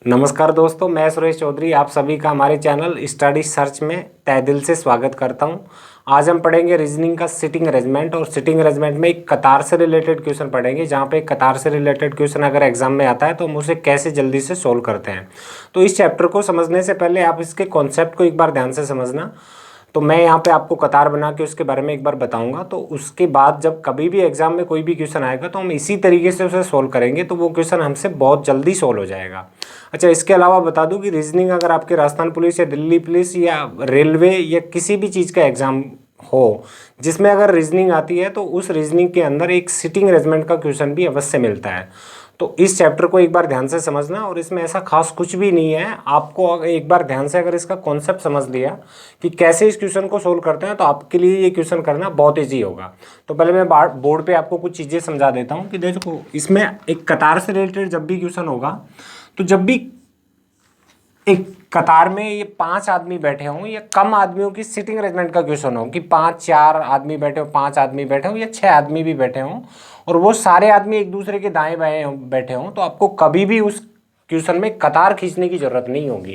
नमस्कार दोस्तों, मैं सुरेश चौधरी आप सभी का हमारे चैनल स्टडी सर्च में तहे दिल से स्वागत करता हूं। आज हम पढ़ेंगे रीजनिंग का सिटिंग अरेंजमेंट और सिटिंग अरेंजमेंट में एक कतार से रिलेटेड क्वेश्चन पढ़ेंगे। जहां पे एक कतार से रिलेटेड क्वेश्चन अगर एग्जाम में आता है तो हम उसे कैसे जल्दी से सोल्व करते हैं। तो इस चैप्टर को समझने से पहले आप इसके कॉन्सेप्ट को एक बार ध्यान से समझना। तो मैं यहाँ पे आपको कतार बना के उसके बारे में एक बार बताऊंगा, तो उसके बाद जब कभी भी एग्जाम में कोई भी क्वेश्चन आएगा तो हम इसी तरीके से उसे सोल्व करेंगे, तो वो क्वेश्चन हमसे बहुत जल्दी सोल्व हो जाएगा। अच्छा, इसके अलावा बता दूं कि रीजनिंग अगर आपके राजस्थान पुलिस या दिल्ली पुलिस या रेलवे या किसी भी चीज़ का एग्जाम हो जिसमें अगर रीजनिंग आती है तो उस रीजनिंग के अंदर एक सिटिंग अरेंजमेंट का क्वेश्चन भी अवश्य मिलता है। तो इस चैप्टर को एक बार ध्यान से समझना, और इसमें ऐसा खास कुछ भी नहीं है। आपको अगर एक बार ध्यान से अगर इसका कॉन्सेप्ट समझ लिया कि कैसे इस क्वेश्चन को सोल्व करते हैं तो आपके लिए ये क्वेश्चन करना बहुत ईजी होगा। तो पहले मैं बोर्ड पे आपको कुछ चीज़ें समझा देता हूँ कि देखो, इसमें एक कतार से रिलेटेड जब भी क्वेश्चन होगा तो जब भी एक कतार में ये 5 आदमी बैठे हों या कम आदमियों की सिटिंग अरेंजमेंट का क्वेश्चन हो कि 5-4 आदमी बैठे हो, 5 आदमी बैठे हो या 6 आदमी भी बैठे हों और वो सारे आदमी एक दूसरे के दाएं बाएं बैठे हों, तो आपको कभी भी उस क्वेश्चन में कतार खींचने की जरूरत नहीं होगी,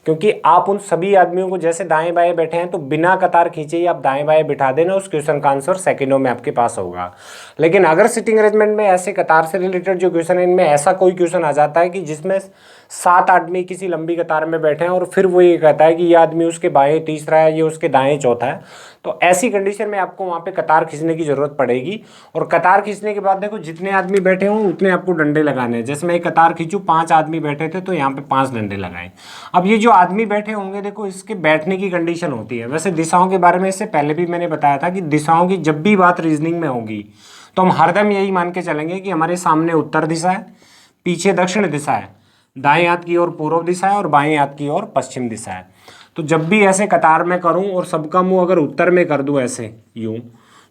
क्योंकि आप उन सभी आदमियों को जैसे दाएं बाएं बैठे हैं तो बिना कतार खींचे ही आप दाएं बाएं बिठा देना, उस क्वेश्चन का आंसर सेकंडों में आपके पास होगा। लेकिन अगर सिटिंग अरेंजमेंट में ऐसे कतार से रिलेटेड जो क्वेश्चन है इनमें ऐसा कोई क्वेश्चन आ जाता है कि जिसमें 7 आदमी किसी लंबी कतार में बैठे हैं और फिर वो ये कहता है कि ये आदमी उसके बाएं तीसरा है, ये उसके दाएं चौथा है, तो ऐसी कंडीशन में आपको वहाँ पे कतार खींचने की जरूरत पड़ेगी। और कतार खींचने के बाद देखो, जितने आदमी बैठे हों उतने आपको डंडे लगाने हैं। जैसे मैं एक कतार खींचूँ, 5 आदमी बैठे थे तो यहाँ पे 5 डंडे लगाए। अब ये जो आदमी बैठे होंगे, देखो इसके बैठने की कंडीशन होती है। वैसे दिशाओं के बारे में इससे पहले भी मैंने बताया था कि दिशाओं की जब भी बात रीजनिंग में होगी तो हम हरदम यही मान के चलेंगे कि हमारे सामने उत्तर दिशा है, पीछे दक्षिण दिशा है, दाएं हाथ की ओर पूर्व दिशा है और बाएं हाथ की ओर पश्चिम दिशा है। तो जब भी ऐसे कतार में करूं और सबका मुंह अगर उत्तर में कर दूं ऐसे यूं,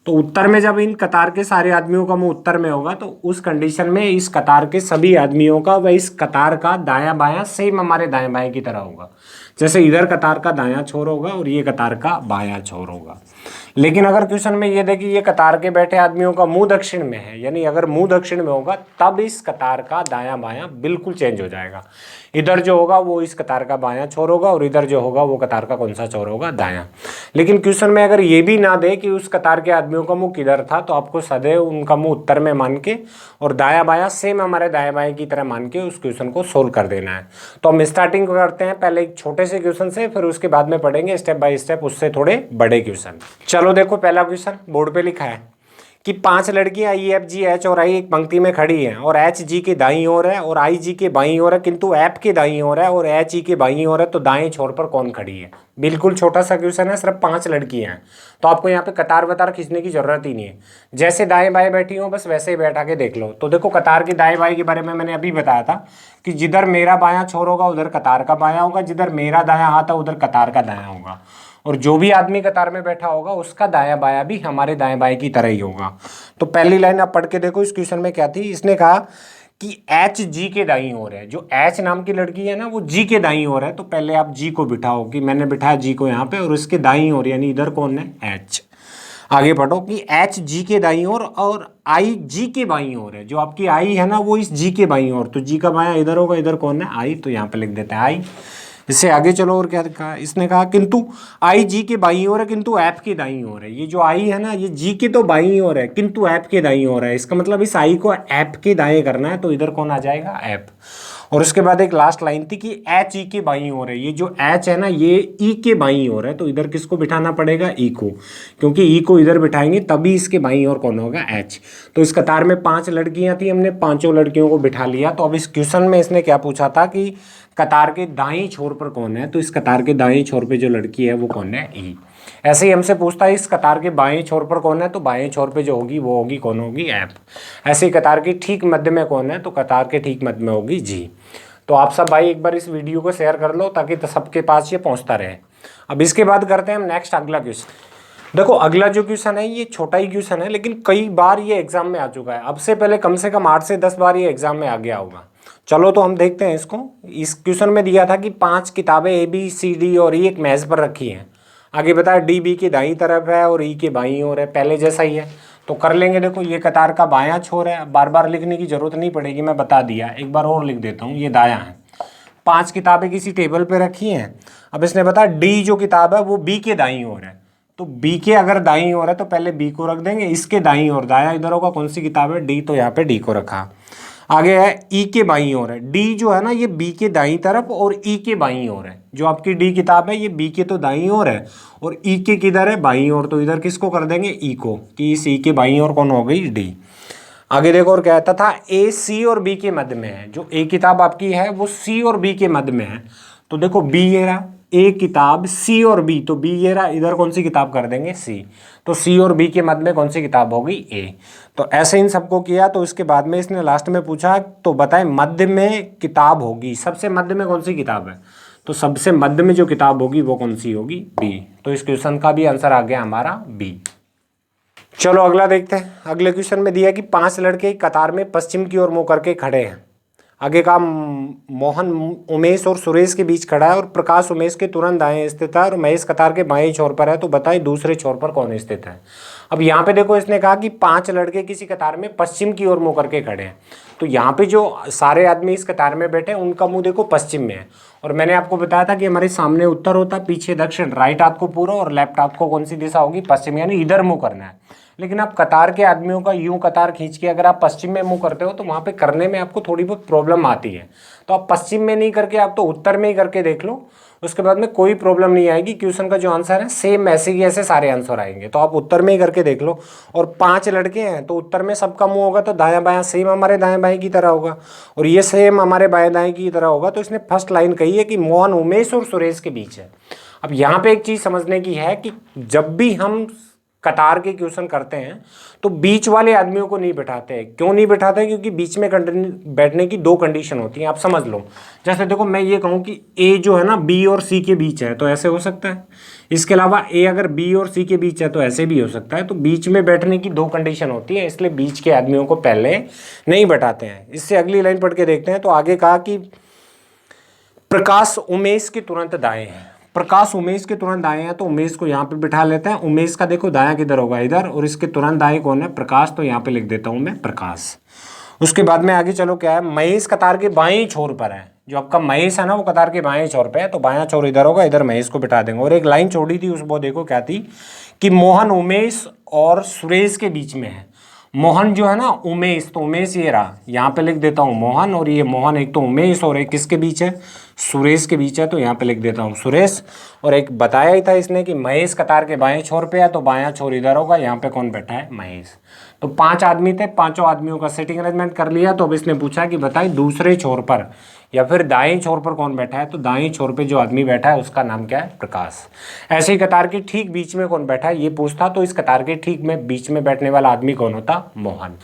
तो उत्तर में जब इन कतार के सारे आदमियों का मुंह उत्तर में होगा तो उस कंडीशन में इस कतार के सभी आदमियों का व इस कतार का दायां बायां सेम हमारे दाएं बाएं की तरह होगा। जैसे इधर कतार का दायां छोर होगा और ये कतार का बायां छोर होगा। लेकिन अगर क्वेश्चन में ये देखिए ये कतार के बैठे आदमियों का मुंह दक्षिण में है, यानी अगर मुंह दक्षिण में होगा तब इस कतार का दायां बायां बिल्कुल चेंज हो जाएगा। इधर जो होगा वो इस कतार का बायां छोर होगा और इधर जो होगा वो कतार का कौन सा छोर होगा, दायां। लेकिन क्वेश्चन में अगर ये भी ना दे कि उस कतार के आदमियों का मुंह किधर था, तो आपको सदैव उनका मुंह उत्तर में मान के और दायां बायां सेम हमारे दाएं बाएं की तरह मान के उस क्वेश्चन को सोल्व कर देना है। तो हम स्टार्टिंग करते हैं पहले एक छोटे से क्वेश्चन से, फिर उसके बाद में पढ़ेंगे स्टेप बाय स्टेप उससे थोड़े बड़े क्वेश्चन। चलो देखो, पहला क्वेश्चन बोर्ड पे लिखा है कि 5 लड़कियां ई एफ जी एच और आई एक पंक्ति में खड़ी हैं और एच जी के दाईं ओर है और आई जी के बाईं ओर है, किंतु एफ के दाईं ओर है और एच ई के बाईं ओर है, तो दाएं छोर पर कौन खड़ी है। बिल्कुल छोटा सा क्वेश्चन है, सिर्फ 5 लड़कियां हैं, तो आपको यहाँ पे कतार वतार खींचने की जरूरत ही नहीं है। जैसे दाएं बाएं बैठी हो बस वैसे ही बैठा के देख लो। तो देखो, कतार के दाएं बाएं के बारे में मैंने अभी बताया था कि जिधर मेरा बायां छोर होगा उधर कतार का बायां होगा, जिधर मेरा दायां हाथ है उधर कतार का दायां होगा, और जो भी आदमी कतार में बैठा होगा उसका दायां बायां भी हमारे दाएं बाएं की तरह ही होगा। तो पहली लाइन आप पढ़ के देखो, इस क्वेश्चन में क्या थी। इसने कहा कि एच जी के दाईं ओर है, जो एच नाम की लड़की है ना वो जी के दाईं ओर है, तो पहले आप जी को बिठाओ कि मैंने बिठाया जी को यहाँ पे, और इसके दाईं ओर यानी इधर कौन है, एच। आगे पढ़ो कि एच जी के दाईं ओर और आई जी के बाईं ओर है, जो आपकी आई है ना वो इस जी के बाईं ओर, तो जी का बायां इधर होगा, इधर कौन है, आई, तो यहाँ पे लिख देते हैं आई। इससे आगे चलो, और क्या कहा इसने, कहा किंतु आई जी के बाईं ओर है किंतु एफ के दाईं ओर है। ये जो आई है ना ये जी के तो बाईं ओर है किंतु एफ के दाईं ओर है, इसका मतलब इस आई को एफ के दाएं करना है, तो इधर कौन आ जाएगा, एफ। और उसके बाद एक लास्ट लाइन थी कि एच ई के बाईं ओर है, ये जो एच है ना ये ई के बाईं ओर है, तो इधर किसको बिठाना पड़ेगा, ई को, क्योंकि ई को इधर बिठाएंगे तभी इसके बाईं ओर कौन होगा, एच। तो इस कतार में 5 लड़कियां थी, हमने पांचों लड़कियों को बिठा लिया। तो अब इस क्वेश्चन में इसने क्या पूछा था कि कतार के दाईं छोर पर कौन है, तो इस कतार के दाईं छोर पे जो लड़की है वो कौन है, ई। ऐसे ही हमसे पूछता है इस कतार के बाएं छोर पर कौन है, तो बाएं छोर पे जो होगी वो होगी कौन होगी, एफ। ऐसे ही कतार के ठीक मध्य में कौन है, तो कतार के ठीक मध्य में होगी जी। तो आप सब भाई एक बार इस वीडियो को शेयर कर लो ताकि सबके पास ये पहुंचता रहे। अब इसके बाद करते हैं हम नेक्स्ट अगला क्वेश्चन। देखो, अगला जो क्वेश्चन है ये छोटा ही क्वेश्चन है, लेकिन कई बार ये एग्जाम में आ चुका है। अब से पहले कम से कम 8 से 10 बार ये एग्जाम में आ गया होगा। चलो तो हम देखते हैं इसको। इस क्वेश्चन में दिया था कि 5 किताबें ए बी सी डी और ई एक मेज पर रखी हैं। आगे बताया डी बी की दाईं तरफ है और ई के बाईं ओर है, पहले जैसा ही है, तो कर लेंगे। देखो ये कतार का बायां छोर है, बार बार लिखने की जरूरत नहीं पड़ेगी, मैं बता दिया। एक बार और लिख देता हूँ, ये दायां है, 5 किताबें किसी टेबल पे रखी हैं। अब इसने बताया डी जो किताब है वो बी के दाईं ओर है, तो बी के अगर दाईं ओर है तो पहले बी को रख देंगे, इसके दाईं ओर दाया इधर होगा, कौन सी किताब है, डी, तो यहाँ पे डी को रखा। आगे है ई के बाईं ओर है, डी जो है ना ये बी के दाईं तरफ और ई के बाईं ओर है। जो आपकी डी किताब है ये बी के तो दाईं ओर है और ई के किधर है, बाईं ओर, तो इधर किसको कर देंगे, ई को, कि इस ई के बाईं ओर कौन हो गई, डी। आगे देखो और कहता था ए सी और बी के मध्य में है। जो ए किताब आपकी है वो सी और बी के मध्य में है, तो देखो बी ये रहा, ए किताब सी और बी, तो बी ये रहा, इधर कौन सी किताब कर देंगे, सी, तो सी और बी के मध्य में कौन सी किताब होगी, ए। तो ऐसे इन सबको किया, तो इसके बाद में इसने लास्ट में पूछा तो बताएं मध्य में किताब होगी, सबसे मध्य में कौन सी किताब है, तो सबसे मध्य में जो किताब होगी वो कौन सी होगी, बी। तो इस क्वेश्चन का भी आंसर आ गया हमारा बी। चलो अगला देखते हैं। अगले क्वेश्चन में दिया कि 5 लड़के कतार में पश्चिम की ओर मुंह करके खड़े हैं। आगे का मोहन उमेश और सुरेश के बीच खड़ा है और प्रकाश उमेश के तुरंत दाएं स्थित है और महेश कतार के बाएं छोर पर है, तो बताइए दूसरे छोर पर कौन स्थित है। अब यहाँ पे देखो इसने कहा कि 5 लड़के किसी कतार में पश्चिम की ओर मुंह करके खड़े हैं, तो यहाँ पे जो सारे आदमी इस कतार में बैठे हैं उनका मुंह देखो पश्चिम में है, और मैंने आपको बताया था कि हमारे सामने उत्तर होता, पीछे दक्षिण, राइट आपको पूर्व और लेफ्ट आपको कौन सी दिशा होगी, पश्चिम, यानी इधर मुंह करना है। लेकिन आप कतार के आदमियों का यूं कतार खींच के अगर आप पश्चिम में मुंह करते हो तो वहां पे करने में आपको थोड़ी बहुत प्रॉब्लम आती है, तो आप पश्चिम में नहीं करके आप तो उत्तर में ही करके देख लो, उसके बाद में कोई प्रॉब्लम नहीं आएगी। क्वेश्चन का जो आंसर है सेम ऐसे ही ऐसे सारे आंसर आएंगे, तो आप उत्तर में ही करके देख लो। और 5 लड़के हैं तो उत्तर में सबका मुंह होगा तो दायां बायां सेम हमारे दाएं बाएं की तरह होगा, और ये सेम हमारे बाएं दाएं की तरह होगा। तो इसने फर्स्ट लाइन कही है कि मोहन उमेश और सुरेश के बीच है। अब यहाँ पे एक चीज समझने की है कि जब भी हम कतार के क्वेश्चन करते हैं तो बीच वाले आदमियों को नहीं बैठाते हैं। क्यों नहीं बैठाते हैं, क्योंकि बीच में बैठने की 2 कंडीशन होती हैं, आप समझ लो। जैसे देखो मैं ये कहूँ कि ए जो है ना बी और सी के बीच है, तो ऐसे हो सकता है। इसके अलावा ए अगर बी और सी के बीच है तो ऐसे भी हो सकता है। तो बीच में बैठने की 2 कंडीशन होती है, इसलिए बीच के आदमियों को पहले नहीं बैठाते हैं। इससे अगली लाइन पढ़ के देखते हैं। तो आगे कहा कि प्रकाश उमेश के तुरंत दाएं है। प्रकाश उमेश के तुरंत दाएं है, तो उमेश को यहाँ पे बिठा लेते हैं। उमेश का देखो दायां किधर होगा, इधर, और इसके तुरंत दाएं कौन है, प्रकाश, तो यहाँ पे लिख देता हूं मैं प्रकाश। उसके बाद में आगे चलो क्या है, महेश कतार के बाएं छोर पर है। जो आपका महेश है ना वो कतार के बाएं छोर पे है, तो बायां छोर इधर होगा, इधर महेश को बिठा देंगे। और एक लाइन छोड़ी थी उसको देखो क्या थी, कि मोहन उमेश और सुरेश के बीच में है। मोहन जो है ना उमेश, तो उमेश ये रहा, यहाँ पे लिख देता हूँ मोहन, और ये मोहन एक तो उमेश और एक किसके बीच है, सुरेश के बीच है, तो यहाँ पे लिख देता हूँ सुरेश। और एक बताया ही था इसने कि महेश कतार के बाएं छोर पे है, तो बायां छोर इधर होगा, यहाँ पे कौन बैठा है, महेश। तो 5 आदमी थे, 5 आदमियों का सिटिंग अरेंजमेंट कर लिया। तो अब इसने पूछा कि बताइए दूसरे छोर पर या फिर दाएं छोर पर कौन बैठा है, तो दाएं छोर पे जो आदमी बैठा है उसका नाम क्या है, प्रकाश। ऐसे ही कतार के ठीक बीच में कौन बैठा है ये पूछता, तो इस कतार के ठीक में बीच में बैठने वाला आदमी कौन होता, मोहन।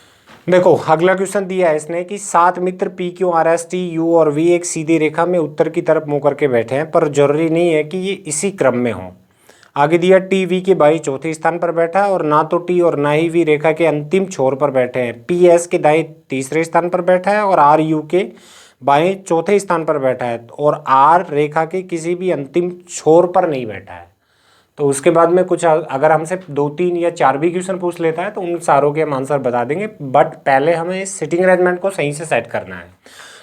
देखो अगला क्वेश्चन दिया है इसने कि 7 मित्र P Q R S T U और वी एक सीधी रेखा में उत्तर की तरफ मुंह करके बैठे हैं, पर जरूरी नहीं है कि ये इसी क्रम में हो। आगे दिया टी वी के बाई चौथे स्थान पर बैठा है, और ना तो टी और ना ही वी रेखा के अंतिम छोर पर बैठे हैं। पी एस के दाएं तीसरे स्थान पर बैठा है और आर यू के बाएं चौथे स्थान पर बैठा है, और आर रेखा के किसी भी अंतिम छोर पर नहीं बैठा है। तो उसके बाद में कुछ अगर हमसे 2, 3 या 4 भी क्वेश्चन पूछ लेता है तो उन सारों के हम आंसर बता देंगे, बट पहले हमें सिटिंग अरेंजमेंट को सही से सेट करना है।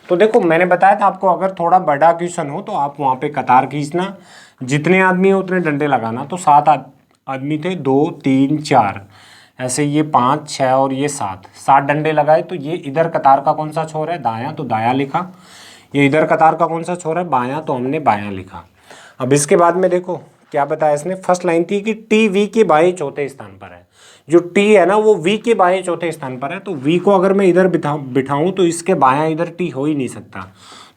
तो देखो मैंने बताया था आपको, अगर थोड़ा बड़ा क्वेश्चन हो तो आप वहाँ पे कतार खींचना, जितने आदमी हो उतने डंडे लगाना। तो 7 आदमी थे, 2, 3, 4, ऐसे ये 5, 6 और ये 7 डंडे लगाए। तो ये इधर कतार का कौन सा छोर है, दायां, तो दायां लिखा। ये इधर कतार का कौन सा छोर है, बायां, तो हमने बायां लिखा। अब इसके बाद में देखो क्या बताया इसने, फर्स्ट लाइन थी कि टी वी के बाएं चौथे स्थान पर है। जो टी है ना वो वी के बाएं चौथे स्थान पर है, तो वी को अगर मैं इधर बिठाऊं तो इसके बायां इधर टी हो ही नहीं सकता।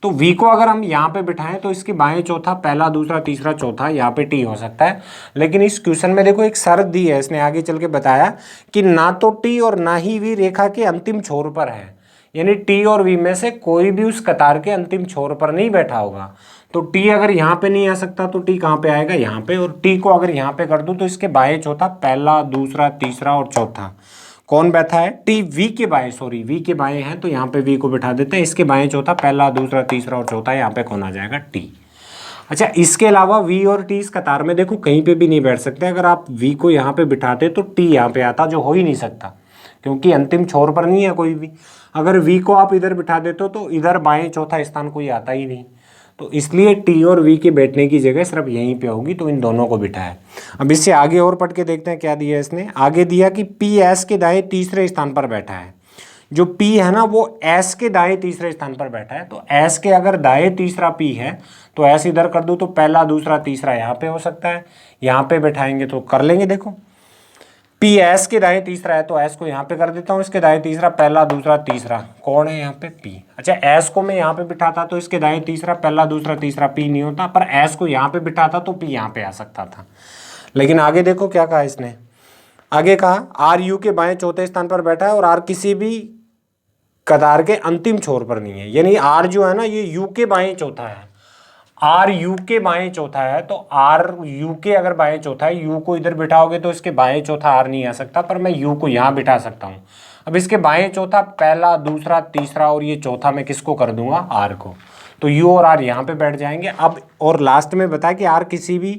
तो वी को अगर हम यहाँ पे बिठाएं तो इसके बाएं चौथा, पहला, दूसरा, तीसरा, चौथा, यहाँ पे टी हो सकता है। लेकिन इस क्वेश्चन में देखो एक शर्त दी है इसने, आगे चल के बताया कि ना तो टी और ना ही वी रेखा के अंतिम छोर पर है, यानी टी और वी में से कोई भी उस कतार के अंतिम छोर पर नहीं बैठा होगा। तो टी अगर यहाँ पे नहीं आ सकता तो टी कहाँ पे आएगा, यहाँ पे। और टी को अगर यहाँ पे कर दूँ तो इसके बाएं चौथा, पहला, दूसरा, तीसरा और चौथा कौन बैठा है, टी वी के बाएं, सॉरी वी के बाएं हैं, तो यहाँ पे वी को बिठा देते हैं। इसके बाएं चौथा, पहला, दूसरा, तीसरा और चौथा, यहाँ पे कौन आ जाएगा, टी। अच्छा, इसके अलावा वी और टी इस कतार में देखो कहीं पे भी नहीं बैठ सकते। अगर आप वी को यहाँ पे बिठाते तो टी यहाँ पे आता, जो हो ही नहीं सकता क्योंकि अंतिम छोर पर नहीं है कोई भी। अगर वी को आप इधर बिठा देते हो तो इधर बाएं चौथा स्थान कोई आता ही नहीं। तो इसलिए टी और वी के बैठने की जगह सिर्फ यहीं पे होगी, तो इन दोनों को बिठाया। अब इससे आगे और पढ़ के देखते हैं क्या दिया इसने। आगे दिया कि पी एस के दाएं तीसरे स्थान पर बैठा है। जो P है ना वो S के दाएं तीसरे स्थान पर बैठा है, तो S के अगर दाएं तीसरा P है तो S इधर कर दूं तो पहला दूसरा तीसरा यहाँ पे हो सकता है, यहाँ पे बैठाएंगे तो कर लेंगे। देखो P S के दाएं तीसरा है तो S को यहाँ पे कर देता हूँ, इसके दाएं तीसरा पहला दूसरा तीसरा कौन है यहाँ पे P। अच्छा S को मैं यहाँ पे बिठाता तो इसके दाएं तीसरा पहला दूसरा तीसरा P नहीं होता, पर S को यहाँ पे बिठाता तो P यहाँ पे आ सकता था। लेकिन आगे देखो क्या कहा इसने, आगे कहा आर यू के बाएं चौथे स्थान पर बैठा है और आर किसी भी कतार के अंतिम छोर पर नहीं है। यानी आर जो है ना ये यू के बाएं चौथा है, आर यू के बाएं चौथा है, तो आर यू के अगर बाएं चौथा है, यू को इधर बिठाओगे तो इसके बाएं चौथा आर नहीं आ सकता, पर मैं यू को यहाँ बिठा सकता हूँ। अब इसके बाएं चौथा पहला दूसरा तीसरा और ये चौथा मैं किसको कर दूंगा, आर को, तो यू और आर यहाँ पे बैठ जाएंगे। अब और लास्ट में बताया कि आर किसी भी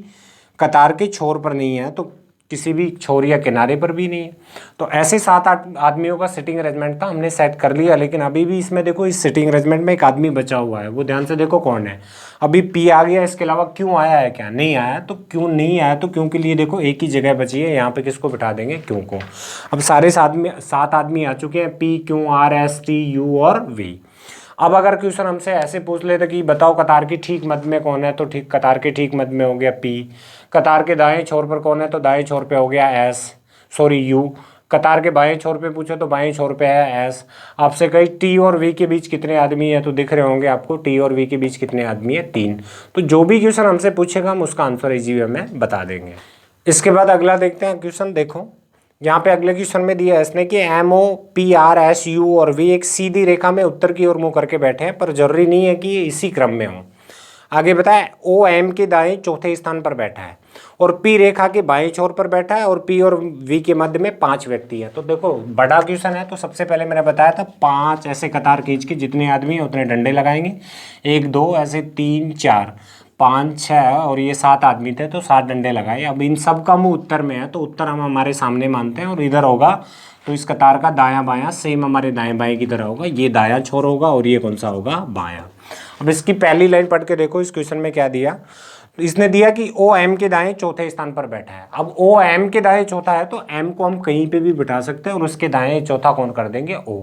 कतार के छोर पर नहीं है, तो किसी भी छोर या किनारे पर भी नहीं है। तो ऐसे 7-8 आदमियों का सिटिंग अरेंजमेंट था, हमने सेट कर लिया। लेकिन अभी भी इसमें देखो इस सिटिंग अरेंजमेंट में एक आदमी बचा हुआ है, वो ध्यान से देखो कौन है। अभी पी आ गया, इसके अलावा क्यों आया है, क्या नहीं आया, तो क्यों नहीं आया, तो क्यों के लिए देखो एक ही जगह बची है, यहाँ पे किसको बिठा देंगे, क्यों को। अब सारे 7 आदमी आ चुके हैं, P Q R S T U और वी। अब अगर क्वेश्चन हमसे ऐसे पूछ लेते कि बताओ कतार की ठीक मध्य में कौन है, तो ठीक कतार के ठीक मध्य में हो गया P। कतार के दाएं छोर पर कौन है, तो दाएं छोर पे हो गया U। कतार के बाएं छोर पे पूछे तो बाएं छोर पे है S। आपसे कही T और V के बीच कितने आदमी है, तो दिख रहे होंगे आपको T और V के बीच कितने आदमी है, 3। तो जो भी क्वेश्चन हमसे पूछेगा हम उसका आंसर इजी वे में बता देंगे। इसके बाद अगला देखते हैं क्वेश्चन। देखो यहाँ पे अगले क्वेश्चन में दिया है इसने कि MOPRSU और V एक सीधी रेखा में उत्तर की ओर मुंह करके बैठे हैं, पर जरूरी नहीं है कि ये इसी क्रम में हो। आगे बताए OM के दाएं चौथे स्थान पर बैठा है और P रेखा के बाएं छोर पर बैठा है और P और V के मध्य में 5 व्यक्ति है। तो देखो बड़ा क्वेश्चन है, तो सबसे पहले मैंने बताया था 5 ऐसे कतार खींच के जितने आदमी हैं उतने डंडे लगाएंगे, 1 2 ऐसे 3 4 5 6 और ये 7 आदमी थे तो 7 डंडे लगाए। अब इन सब का मुंह उत्तर में है, तो उत्तर हम हमारे सामने मानते हैं और इधर होगा, तो इस कतार का दायां बायां सेम हमारे दाएं बाएं की तरह होगा। ये दायां छोर होगा और ये कौन सा होगा, बायां। अब इसकी पहली लाइन पढ़ के देखो इस क्वेश्चन में क्या दिया। इसने दिया कि OM के दाएं चौथे स्थान पर बैठा है। अब OM के दाएं चौथा है तो M को हम कहीं पे भी बिठा सकते हैं और उसके दाएं चौथा कौन कर देंगे, O।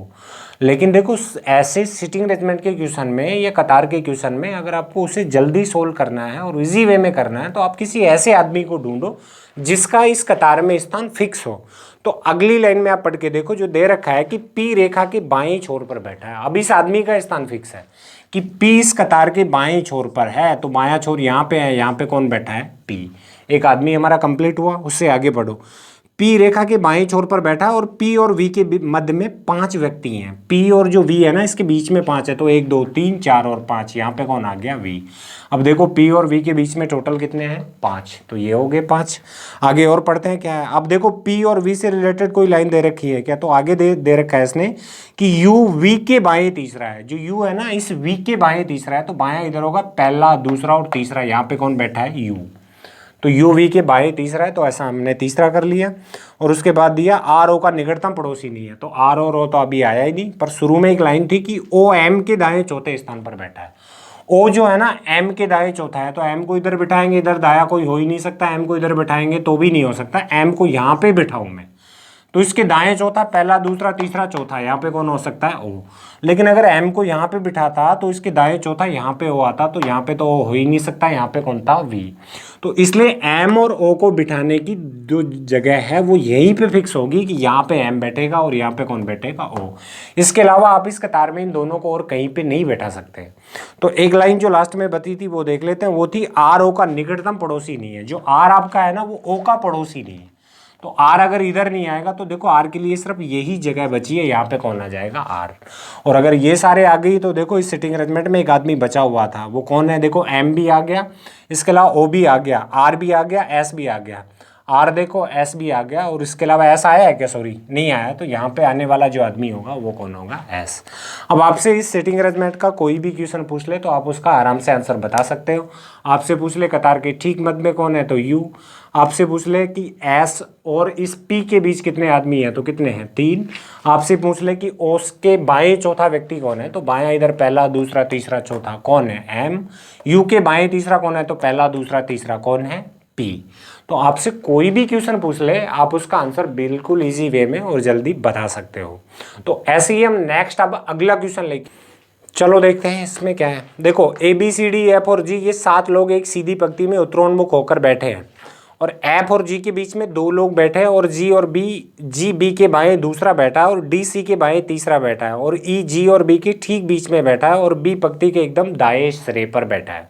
लेकिन देखो ऐसे सिटिंग अरेंजमेंट के क्वेश्चन में या कतार के क्वेश्चन में अगर आपको उसे जल्दी सोल्व करना है और इजी वे में करना है, तो आप किसी ऐसे आदमी को ढूंढो जिसका इस कतार में स्थान फिक्स हो। तो अगली लाइन में आप पढ़ के देखो, जो दे रखा है कि P रेखा के बाएं छोर पर बैठा है। अब इस आदमी का स्थान फिक्स है कि P इस कतार के बाएं छोर पर है, तो बायां छोर यहाँ पे है, यहाँ पे कौन बैठा है, P। एक आदमी हमारा कंप्लीट हुआ। उससे आगे बढ़ो, P रेखा के बाएं छोर पर बैठा है और P और V के मध्य में 5 व्यक्ति हैं। P और जो V है ना इसके बीच में 5 है, तो 1 2 3 4 और 5, यहाँ पे कौन आ गया, V। अब देखो P और V के बीच में टोटल कितने हैं, 5, तो ये हो गए 5। आगे और पढ़ते हैं क्या है। अब देखो P और V से रिलेटेड कोई लाइन दे रखी है क्या, तो आगे दे रखा है इसने कि U V के बाएं तीसरा है। जो U है ना इस V के बाएं तीसरा है, तो बायां इधर होगा, पहला दूसरा और तीसरा, यहाँ पे कौन बैठा है, U। तो U V के बाएं तीसरा है, तो ऐसा हमने तीसरा कर लिया। और उसके बाद दिया R O का निकटतम पड़ोसी नहीं है, तो R और O तो अभी आया ही नहीं, पर शुरू में एक लाइन थी कि O M के दाएं चौथे स्थान पर बैठा है। O जो है ना M के दाएं चौथा है, तो M को इधर बिठाएंगे, इधर दाया कोई हो ही नहीं सकता, M को इधर बिठाएंगे तो भी नहीं हो सकता, M को यहाँ पे बिठाऊं मैं, तो इसके दाएं चौथा पहला दूसरा तीसरा चौथा, यहाँ पे कौन हो सकता है, O। लेकिन अगर M को यहाँ पे बिठाता तो इसके दाएं चौथा यहाँ पे O आता, तो यहाँ पे तो O हो ही नहीं सकता, यहाँ पे कौन था, V। तो इसलिए M और O को बिठाने की जो जगह है वो यहीं पे फिक्स होगी कि यहाँ पे M बैठेगा और यहाँ पे कौन बैठेगा, O। इसके अलावा आप इस कतार में इन दोनों को और कहीं पे नहीं बैठा सकते। तो एक लाइन जो लास्ट में बती थी वो देख लेते हैं, वो थी R O का निकटतम पड़ोसी नहीं है। जो R आपका है ना वो O का पड़ोसी नहीं है, तो R अगर इधर नहीं आएगा तो देखो R के लिए सिर्फ यही जगह बची है, यहाँ पे कौन आ जाएगा, R। और अगर ये सारे आ गई तो देखो इस सिटिंग अरेंजमेंट में एक आदमी बचा हुआ था, वो कौन है, देखो M भी आ गया, इसके अलावा O भी आ गया, R भी आ गया, S भी आ गया। आर देखो, एस भी आ गया, और इसके अलावा एस आया है क्या? सॉरी नहीं आया। तो यहाँ पे आने वाला जो आदमी होगा वो कौन होगा? एस। अब आपसे इस सिटिंग अरेंजमेंट का कोई भी क्वेश्चन पूछ ले तो आप उसका आराम से आंसर बता सकते हो। आपसे पूछ ले कतार के ठीक मध्य में कौन है, तो यू। आपसे पूछ ले कि एस और इस पी के बीच कितने आदमी हैं, तो कितने हैं? 3। आपसे पूछ ले कि ओस के बाएं चौथा व्यक्ति कौन है, तो बायां इधर पहला दूसरा तीसरा चौथा कौन है? एम। यू के बाएं तीसरा कौन है, तो पहला दूसरा तीसरा कौन है? पी। तो आपसे कोई भी क्वेश्चन पूछ ले आप उसका आंसर बिल्कुल इजी वे में और जल्दी बता सकते हो। तो ऐसे ही हम नेक्स्ट अब अगला क्वेश्चन लेके चलो देखते हैं इसमें क्या है। देखो A B C D F और जी, ये 7 लोग एक सीधी पंक्ति में उत्तरोन्मुख होकर बैठे हैं, और एफ और जी के बीच में 2 लोग बैठे हैं, और जी और बी, जी बी के बाएं दूसरा बैठा है, और डी सी के बाएं तीसरा बैठा है, और ई जी और बी के ठीक बीच में बैठा है, और बी पंक्ति के एकदम दाएं सिरे पर बैठा है।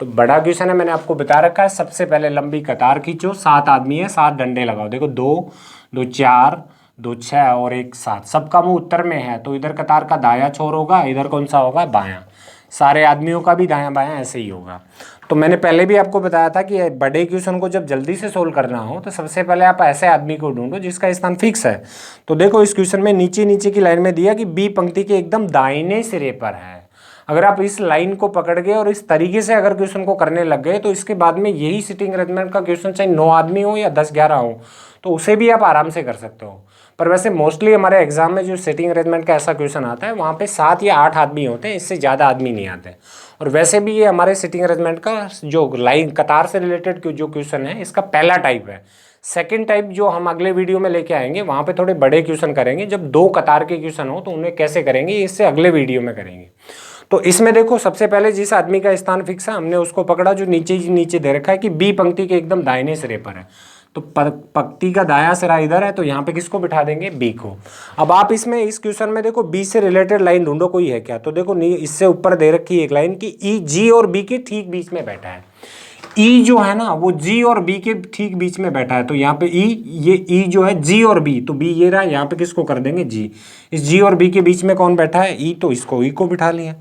तो बड़ा क्वेश्चन है, मैंने आपको बता रखा है। सबसे पहले लंबी कतार खींचो, 7 आदमी है, 7 डंडे लगाओ। देखो 2 2 4 2 6 और 1 7, सबका मुंह उत्तर में है, तो इधर कतार का दायां छोर होगा, इधर कौन सा होगा? बायां। सारे आदमियों का भी दायां बायां ऐसे ही होगा। तो मैंने पहले भी आपको बताया था कि बड़े क्वेश्चन को जब जल्दी से सोल्व करना हो तो सबसे पहले आप ऐसे आदमी को ढूंढो जिसका स्थान फिक्स है। तो देखो इस क्वेश्चन में नीचे नीचे की लाइन में दिया कि बी पंक्ति के एकदम दाहिने सिरे पर है। अगर आप इस लाइन को पकड़ गए और इस तरीके से अगर क्वेश्चन को करने लग गए तो इसके बाद में यही सिटिंग अरेंजमेंट का क्वेश्चन चाहे 9 आदमी हो या 10-11 हो तो उसे भी आप आराम से कर सकते हो। पर वैसे मोस्टली हमारे एग्जाम में जो सिटिंग अरेंजमेंट का ऐसा क्वेश्चन आता है वहाँ पे 7 या 8 आदमी होते हैं, इससे ज़्यादा आदमी नहीं आते। और वैसे भी ये हमारे सिटिंग अरेंजमेंट का जो लाइन कतार से रिलेटेड जो क्वेश्चन है इसका पहला टाइप है। सेकंड टाइप जो हम अगले वीडियो में लेके आएंगे वहाँ पे थोड़े बड़े क्वेश्चन करेंगे, जब 2 कतार के क्वेश्चन हो तो उन्हें कैसे करेंगे इससे अगले वीडियो में करेंगे। तो इसमें देखो सबसे पहले जिस आदमी का स्थान फिक्स है हमने उसको पकड़ा जो नीचे नीचे दे रखा है कि बी पंक्ति के एकदम दाहिने सिरे पर है। तो पंक्ति का दायां सिरा इधर है तो यहाँ पे किसको बिठा देंगे? बी को। अब आप इसमें इस क्वेश्चन में देखो बी से रिलेटेड लाइन ढूंढो, कोई है क्या? तो देखो इससे ऊपर दे रखी है एक लाइन कि ई जी और बी के ठीक बीच में बैठा है। ई जो है ना वो जी और बी के ठीक बीच में बैठा है, तो यहाँ पे ई, ये ई जो है जी और बी, तो बी ये रहा, यहाँ पे किसको कर देंगे? जी। इस जी और बी के बीच में कौन बैठा है? ई, तो इसको ई को बिठा लिया।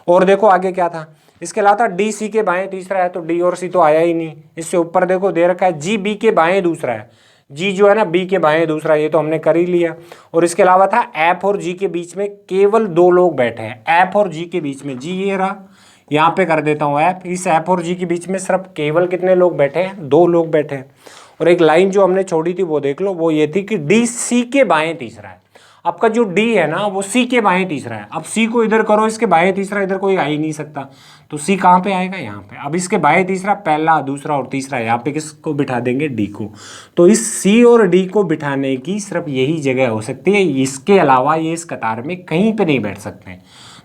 और देखो आगे क्या था, इसके अलावा डी सी के बाएं तीसरा है, तो डी और सी तो आया ही नहीं। इससे ऊपर देखो दे रखा है जी बी के बाएं दूसरा है, जी जो है ना बी के बाएं दूसरा, ये तो हमने कर ही लिया। और इसके अलावा था एफ और जी के बीच में केवल 2 लोग बैठे हैं, एफ और जी के बीच में, जी ये रहा, यहाँ पे कर देता हूँ एफ। इस एफ और जी के बीच में सिर्फ केवल कितने लोग बैठे हैं? 2 लोग बैठे हैं। और एक लाइन जो हमने छोड़ी थी वो देख लो, वो ये थी कि डी सी के बाएं तीसरा है। आपका जो डी है ना वो सी के बाएं तीसरा है। अब सी को इधर करो, इसके बाएं तीसरा इधर कोई आ ही नहीं सकता, तो सी कहाँ पे आएगा? यहाँ पे। अब इसके बाएं तीसरा पहला दूसरा और तीसरा, यहाँ पे किसको बिठा देंगे? डी को। तो इस सी और डी को बिठाने की सिर्फ यही जगह हो सकती है, इसके अलावा ये इस कतार में कहीं पे नहीं बैठ सकते।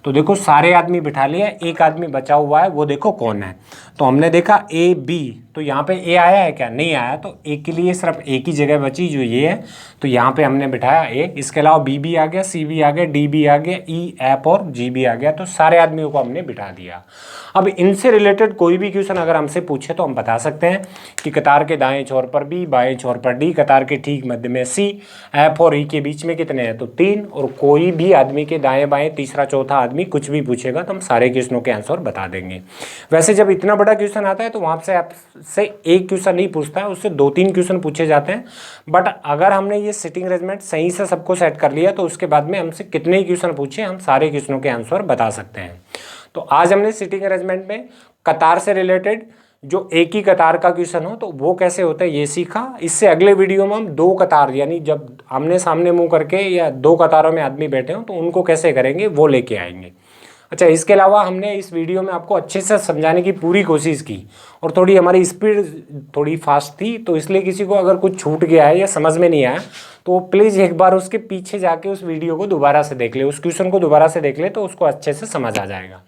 तो देखो सारे आदमी बिठा लिया, एक आदमी बचा हुआ है, वो देखो कौन है। तो हमने देखा ए बी, तो यहाँ पे ए आया है क्या? नहीं आया, तो ए के लिए सिर्फ एक ही जगह बची जो ये है, तो यहाँ पे हमने बिठाया ए। इसके अलावा बी भी आ गया, सी भी आ गया, डी भी आ गया, ई एफ और जी भी आ गया, तो सारे आदमियों को हमने बिठा दिया। अब इनसे रिलेटेड कोई भी क्वेश्चन अगर हमसे पूछे तो हम बता सकते हैं कि कतार के दाएं छोर पर बी, बाएं छोर पर डी, कतार के ठीक मध्य में सी, एफ और ई के बीच में कितने हैं? तो 3। और कोई भी आदमी के दाएं बाएं तीसरा चौथा आदमी कुछ भी पूछेगा तो हम सारे क्वेश्चनों के आंसर बता देंगे। वैसे जब इतना बड़ा क्वेश्चन आता है तो वहाँ से आपसे एक क्वेश्चन नहीं पूछता है, उससे 2-3 क्वेश्चन पूछे जाते हैं। बट अगर हमने ये सिटिंग अरेंजमेंट सही से सबको सेट कर लिया तो उसके बाद में हमसे कितने ही क्वेश्चन पूछे हम सारे क्वेश्चनों के आंसर बता सकते हैं। तो आज हमने सिटिंग अरेंजमेंट में कतार से रिलेटेड जो एक ही कतार का क्वेश्चन हो तो वो कैसे होता है ये सीखा। इससे अगले वीडियो में हम 2 कतार यानी जब आमने सामने मुंह करके या 2 कतारों में आदमी बैठे हो तो उनको कैसे करेंगे वो लेके आएंगे। अच्छा, इसके अलावा हमने इस वीडियो में आपको अच्छे से समझाने की पूरी कोशिश की और थोड़ी हमारी स्पीड थोड़ी फास्ट थी, तो इसलिए किसी को अगर कुछ छूट गया है या समझ में नहीं आया तो प्लीज़ एक बार उसके पीछे जाके उस वीडियो को दोबारा से देख ले, उस क्वेश्चन को दोबारा से देख ले तो उसको अच्छे से समझ आ जाएगा।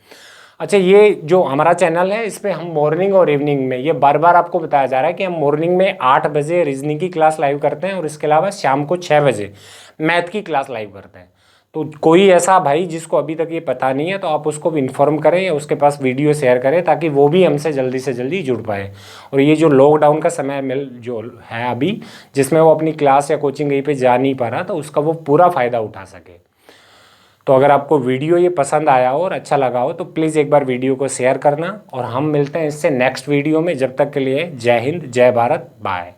अच्छा, ये जो हमारा चैनल है इस पर हम मॉर्निंग और इवनिंग में, ये बार बार आपको बताया जा रहा है कि हम मॉर्निंग में 8 बजे रीजनिंग की क्लास लाइव करते हैं और इसके अलावा शाम को 6 बजे मैथ की क्लास लाइव करते हैं। तो कोई ऐसा भाई जिसको अभी तक ये पता नहीं है तो आप उसको भी इन्फॉर्म करें या उसके पास वीडियो शेयर करें ताकि वो भी हमसे जल्दी से जल्दी जुड़ पाए। और ये जो लॉकडाउन का समय जो है अभी जिसमें वो अपनी क्लास या कोचिंग कहीं पे जा नहीं पा रहा तो उसका वो पूरा फ़ायदा उठा सके। तो अगर आपको वीडियो ये पसंद आया हो और अच्छा लगा हो तो प्लीज़ एक बार वीडियो को शेयर करना और हम मिलते हैं इससे नेक्स्ट वीडियो में। जब तक के लिए जय हिंद, जय भारत, बाय।